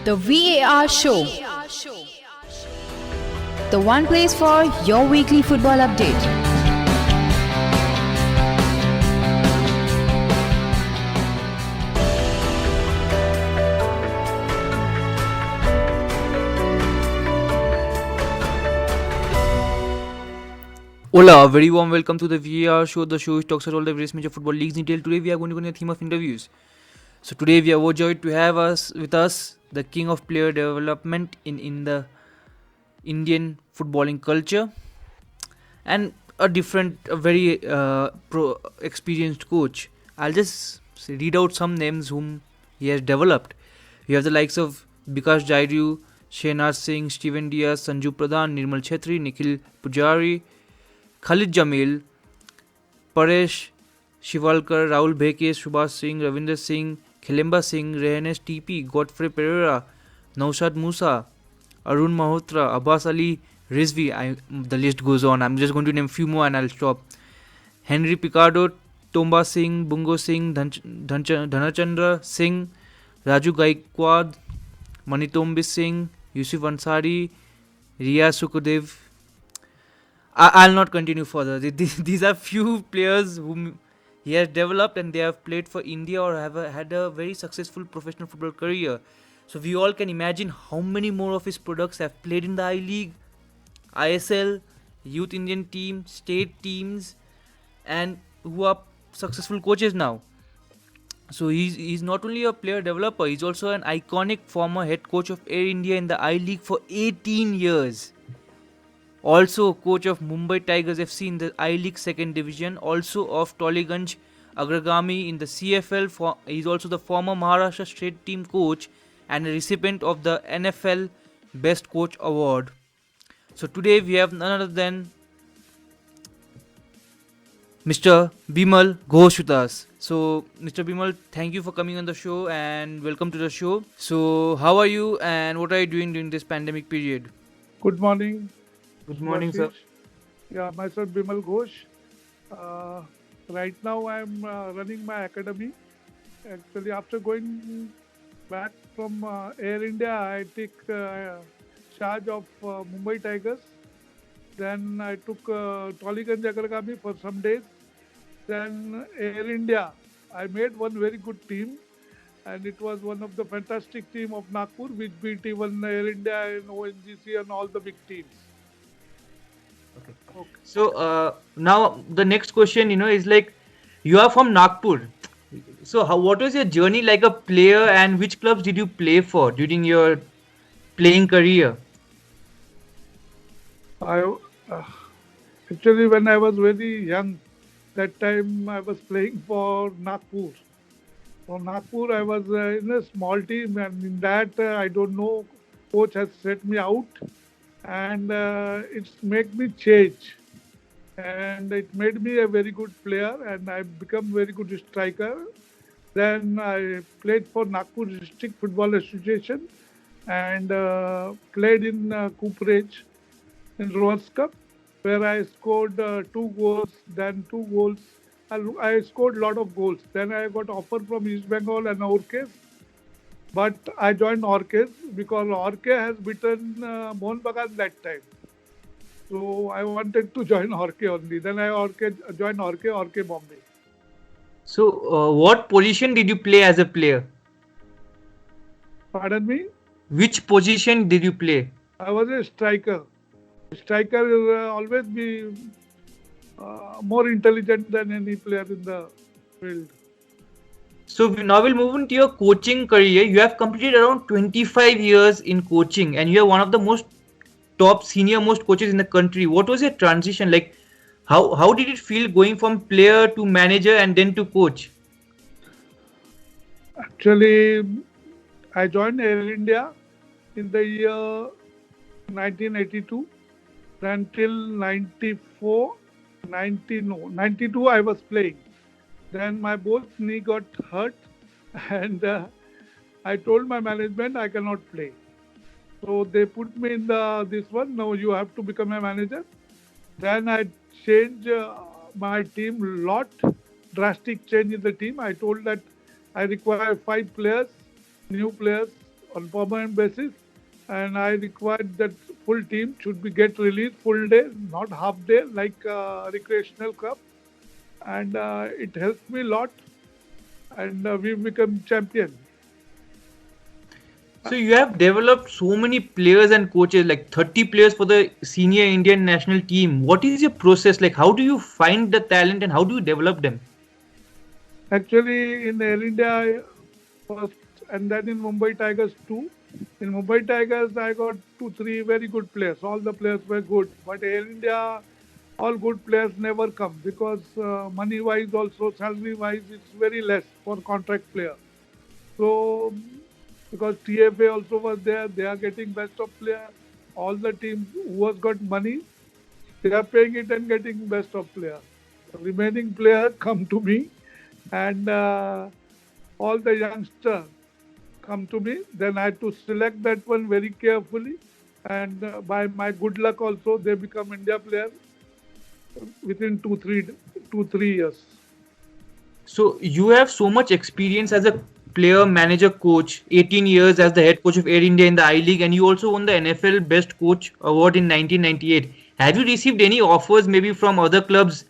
The VAR Show. The one place for your weekly football update. Hola, a very warm welcome to the VAR show. The show which talks about all the various major football leagues in detail. Today we are going to go on a theme of interviews. So today we are overjoyed to have with us the king of player development in the Indian footballing culture and a very experienced coach. I'll just read out some names whom he has developed. We have the likes of Bikash Jairu, Shehnaz Singh, Steven Diaz, Sanju Pradhan, Nirmal Chetri, Nikhil Pujari, Khalid Jamil, Paresh Shivalkar, Rahul Bheke, Subhash Singh, Ravinder Singh, Khilemba Singh, Rehanes TP, Godfrey Pereira, Naushad Musa, Arun Malhotra, Abbas Ali Rizvi. The list goes on. I'm just going to name a few more and I'll stop. Henry Picardo, Tomba Singh, Bungo Singh, Dhanachandra Singh, Raju Gaikwad, Manitombi Singh, Yusuf Ansari, Riya Sukudev. I'll not continue further. These are few players whom he has developed and they have played for India or have had a very successful professional football career. So we all can imagine how many more of his products have played in the I-League, ISL, Youth Indian team, state teams, and who are successful coaches now. So he's not only a player developer, he's also an iconic former head coach of Air India in the I-League for 18 years. Also coach of Mumbai Tigers FC in the I-League 2nd Division, also of Toliganj Agragami in the CFL. He is also the former Maharashtra State Team coach and a recipient of the NFL Best Coach Award. So today we have none other than Mr. Bimal Ghosh with us. So Mr. Bimal, thank you for coming on the show and welcome to the show. So how are you and what are you doing during this pandemic period? Good morning. Good morning, sir. Yeah, myself Bimal Ghosh. Right now I'm running my academy. Actually, after going back from Air India, I take charge of Mumbai Tigers. Then I took Toliganj Agragami for some days. Then Air India. I made one very good team. And it was one of the fantastic team of Nagpur, which beat even Air India and ONGC and all the big teams. Okay. So now the next question, is like you are from Nagpur. So what was your journey like a player and which clubs did you play for during your playing career? Actually, when I was very young, that time I was playing for Nagpur. For Nagpur, I was in a small team, and in that, I don't know, coach has set me out, and it's made me change. And it made me a very good player, and I become very good striker. Then I played for Nagpur District Football Association and played in Cooperage in Rose Cup, where I scored 2 goals, then 2 goals. I scored a lot of goals. Then I got offer from East Bengal and Orkes, but I joined Orkes because Orke has beaten Mohun Bagan that time. So I wanted to join Orke only. Then I joined Orke Bombay. So what position did you play as a player? Pardon me? Which position did you play? I was a striker. Striker will always be more intelligent than any player in the field. So now we'll move into your coaching career. You have completed around 25 years in coaching and you are one of the most senior most coaches in the country. What was your transition like? How did it feel going from player to manager and then to coach? Actually, I joined Air India in the year 1982. Then till 92 I was playing. Then my both knee got hurt and I told my management I cannot play. So they put me in this one. Now you have to become a manager. Then I changed my team lot. Drastic change in the team. I told that I require 5 players, new players on permanent basis, and I required that full team should be get released full day, not half day like recreational club, and it helped me a lot, and we become champion. So you have developed so many players and coaches, like 30 players for the senior Indian national team. What is your process? Like, how do you find the talent and how do you develop them? Actually, in Air India first, and then in Mumbai Tigers too. In Mumbai Tigers, I got two, three very good players. All the players were good, but Air India, all good players never come because money-wise, also salary-wise, it's very less for contract player. So, because TFA also was there, they are getting best of player. All the teams who has got money, they are paying it and getting best of player. The remaining player come to me, and all the youngsters come to me. Then I had to select that one very carefully, and by my good luck also, they become India player within 2 3 years. So you have so much experience as a player, manager, coach, 18 years as the head coach of Air India in the I League, and you also won the NFL Best Coach Award in 1998. Have you received any offers maybe from other clubs,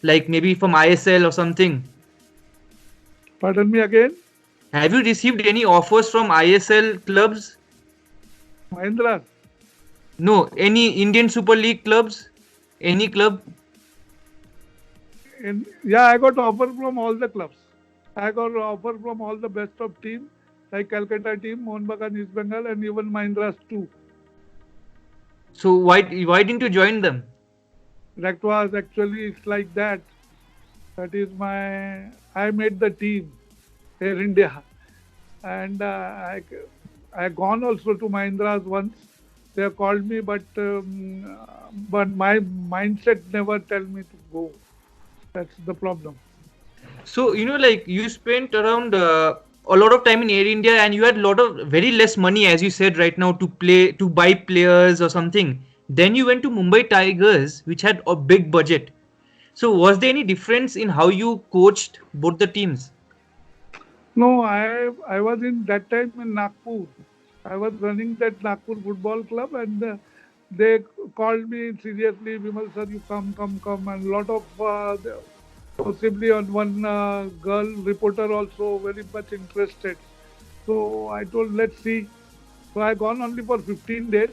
like maybe from ISL or something? Pardon me again, Have you received any offers from ISL clubs? Mahindra. No, any Indian Super League clubs? Any club? Yeah, I got offer from all the clubs. I got offer from all the best of team, like Calcutta team, Mohun Bagan, East Bengal, and even Mahindras too. So why didn't you join them? That was actually it's like that. That is I made the team, Air India, and I gone also to Mahindras once. They have called me, but my mindset never tell me to go. That's the problem. So like you spent around a lot of time in Air India, and you had a lot of very less money, as you said right now, to buy players or something. Then you went to Mumbai Tigers, which had a big budget. So was there any difference in how you coached both the teams? No, I was in that time in Nagpur. I was running that Nagpur football club, and they called me seriously, Vimal sir, you come, and lot of possibly on one girl reporter also very much interested. So I told, let's see. So I gone only for 15 days,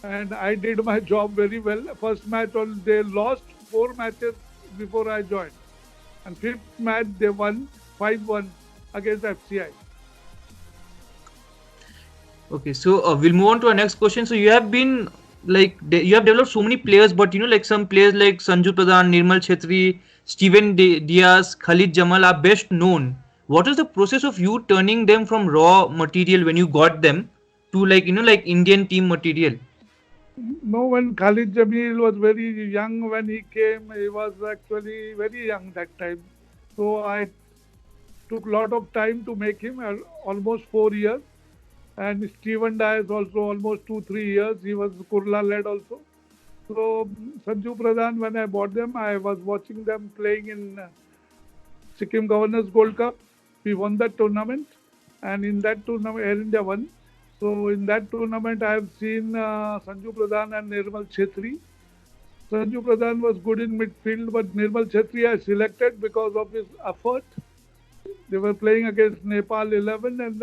and I did my job very well. First match, they lost 4 matches before I joined, and fifth match they won 5-1 against FCI. Okay, so we'll move on to our next question. So you have been you have developed so many players, but like some players like Sanju Pradhan, Nirmal Chetri, Steven Diaz, Khalid Jamal are best known. What is the process of you turning them from raw material when you got them to like Indian team material? No, when Khalid Jamil was very young when he came, he was actually very young that time. So I took a lot of time to make him, almost 4 years. And Steven Dias also almost 2 3 years. He was Kurla led also. So Sanju Pradhan, when I bought them, I was watching them playing in Sikkim Governors Gold Cup. We won that tournament, and in that tournament, Air India won. So in that tournament, I have seen Sanju Pradhan and Nirmal Chetri. Sanju Pradhan was good in midfield, but Nirmal Chetri I selected because of his effort. They were playing against Nepal 11, and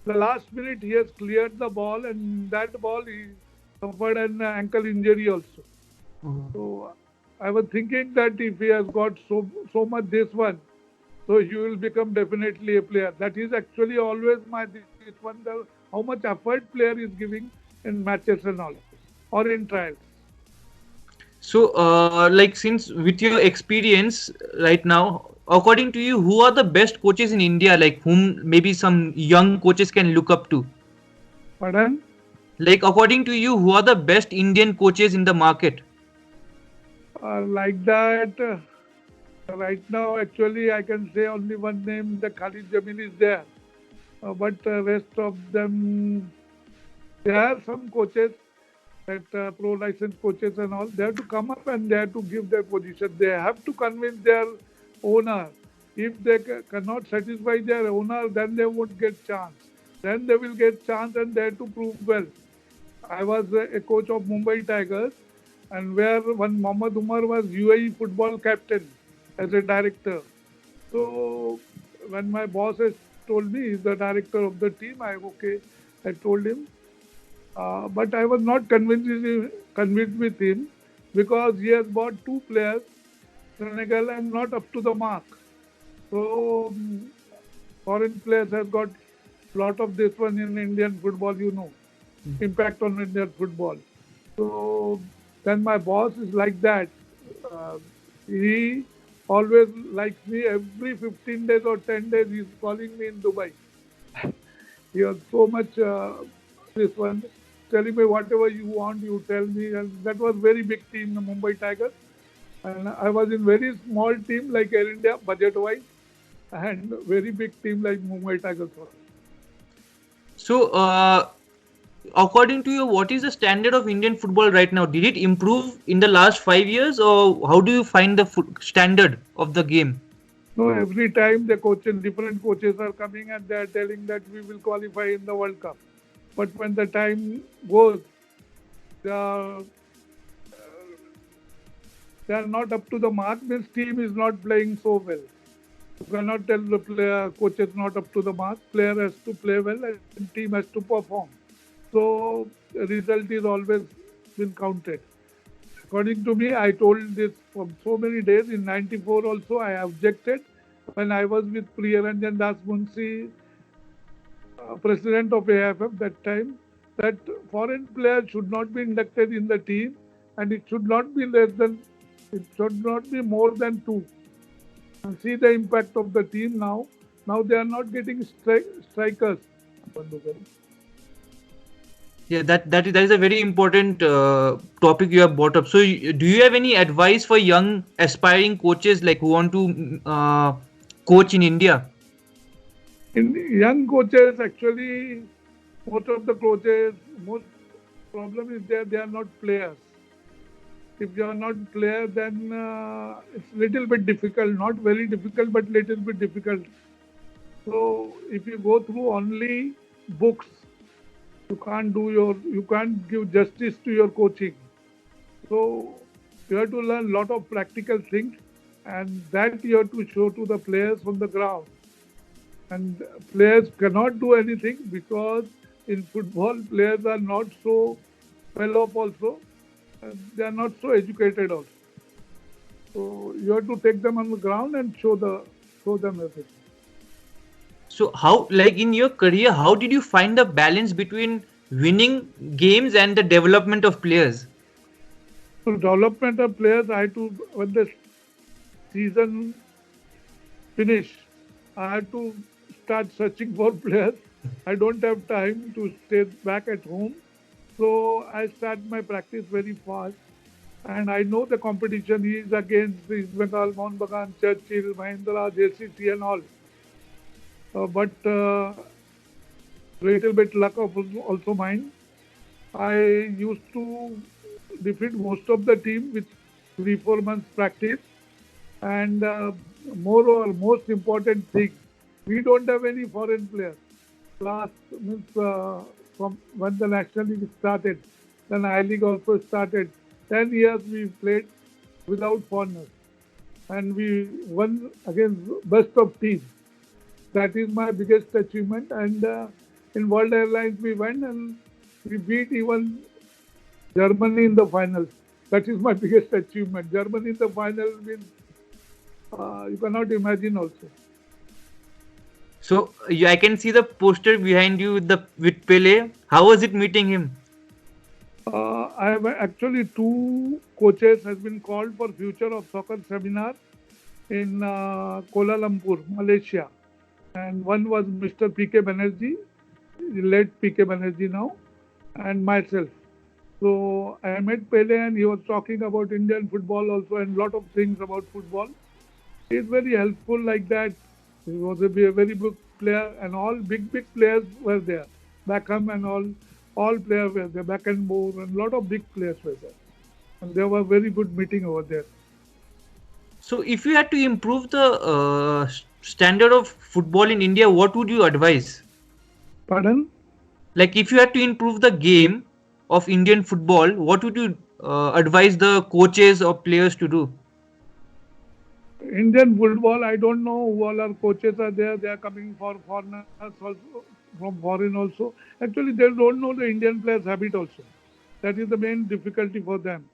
the last minute he has cleared the ball, and that ball he suffered an ankle injury also. So I was thinking that if he has got so much this one, so he will become definitely a player. That is actually always my this one, how much effort player is giving in matches and all, or in trials. So like since with your experience right now, according to you, who are the best coaches in India? Like whom maybe some young coaches can look up to? Pardon? Like according to you, who are the best Indian coaches in the market? Like that, right now, actually, I can say only one name, the Khalid Jamil is there. But rest of them, there are some coaches, that pro license coaches and all, they have to come up and they have to give their position. They have to convince their owner. If they cannot satisfy their owner, then they won't get chance. then they will get chance and they have to prove well. I was a coach of Mumbai Tigers, and where when Mohammad Umar was UAE football captain as a director. So when my boss has told me he's the director of the team, I told him, but I was not convinced with him because he has bought two players, Senegal, and not up to the mark. So foreign players have got lot of this one in Indian football, impact on Indian football. So then my boss is like that. He always likes me every 15 days or 10 days. He's calling me in Dubai. He has so much this one, telling me whatever you want, you tell me. And that was very big team, the Mumbai Tigers. And I was in very small team like Air India, budget-wise, and very big team like Mumbai Tigers. So, according to you, what is the standard of Indian football right now? Did it improve in the last 5 years, or how do you find the standard of the game? No, every time different coaches are coming and they are telling that we will qualify in the World Cup. But when the time goes, they are not up to the mark. This team is not playing so well. You cannot tell the coach is not up to the mark. Player has to play well and team has to perform. So the result is always been counted. According to me, I told this for so many days. In '94 also, I objected when I was with Priyaranjan Das Munshi, president of AIFF that time, that foreign players should not be inducted in the team, and it should not be more than two. And see the impact of the team now. Now they are not getting strikers. Yeah, that is a very important topic you have brought up. So, do you have any advice for young aspiring coaches like who want to coach in India? In young coaches, actually, most problem is they are not players. If you are not player, then it's little bit difficult. Not very difficult, but little bit difficult. So if you go through only books, you can't give justice to your coaching. So you have to learn lot of practical things, and that you have to show to the players on the ground. And players cannot do anything because in football players are not so well off also. They are not so educated also. So you have to take them on the ground and show them everything. So how, like in your career, how did you find the balance between winning games and the development of players? So development of players, when the season finish, I had to start searching for players. I don't have time to stay back at home. So I start my practice very fast. And I know the competition is against East Bengal, Mohun Bagan, Churchill, Mahindra, JCC and all. But little bit luck of also mine. I used to defeat most of the team with 3-4 months practice. And most important thing, we don't have any foreign players. From when the National League started, then I-League also started. 10 years we played without foreigners. And we won against best of teams. That is my biggest achievement. And in World Airlines we went and we beat even Germany in the finals. That is my biggest achievement. Germany in the final means you cannot imagine also. So I can see the poster behind you with Pele. How was it meeting him? I have actually 2 coaches has been called for Future of Soccer seminar in Kuala Lumpur, Malaysia. And one was Mr. P.K. Banerjee, late P.K. Banerjee now, and myself. So I met Pele and he was talking about Indian football also and lot of things about football. He is very helpful like that. He was a very good player and all big players were there. Beckham and all players were there. Beckenbauer and lot of big players were there. And there was very good meeting over there. So if you had to improve the standard of football in India, what would you advise? Pardon? Like, if you had to improve the game of Indian football, what would you advise the coaches or players to do? Indian football, I don't know who all our coaches are there. They are coming for foreigners also, from foreign also. Actually, they don't know the Indian players' habit also. That is the main difficulty for them.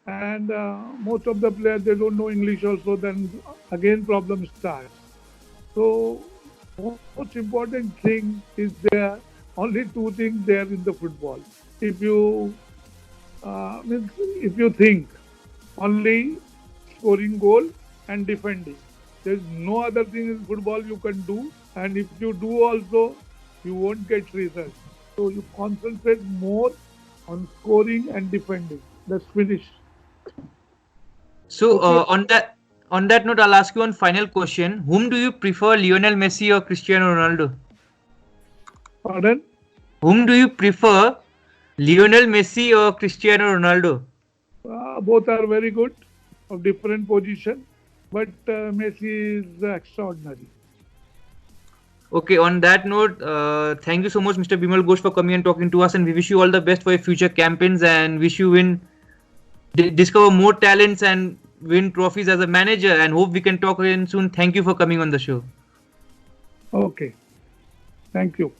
And most of the players, they don't know English also. Then again, problem starts. So, most important thing is there only two things there in the football. If you means if you think only scoring goal and defending. There is no other thing in football you can do, and if you do also, you won't get results. So you concentrate more on scoring and defending. That's finished. So, Okay. on that note, I'll ask you one final question. Whom do you prefer, Lionel Messi or Cristiano Ronaldo? Pardon? Whom do you prefer, Lionel Messi or Cristiano Ronaldo? Both are very good of different position, but Messi is extraordinary. Okay, on that note, thank you so much, Mr. Bimal Ghosh, for coming and talking to us, and we wish you all the best for your future campaigns, and wish you discover more talents and win trophies as a manager, and hope we can talk again soon. Thank you for coming on the show. Okay. Thank you.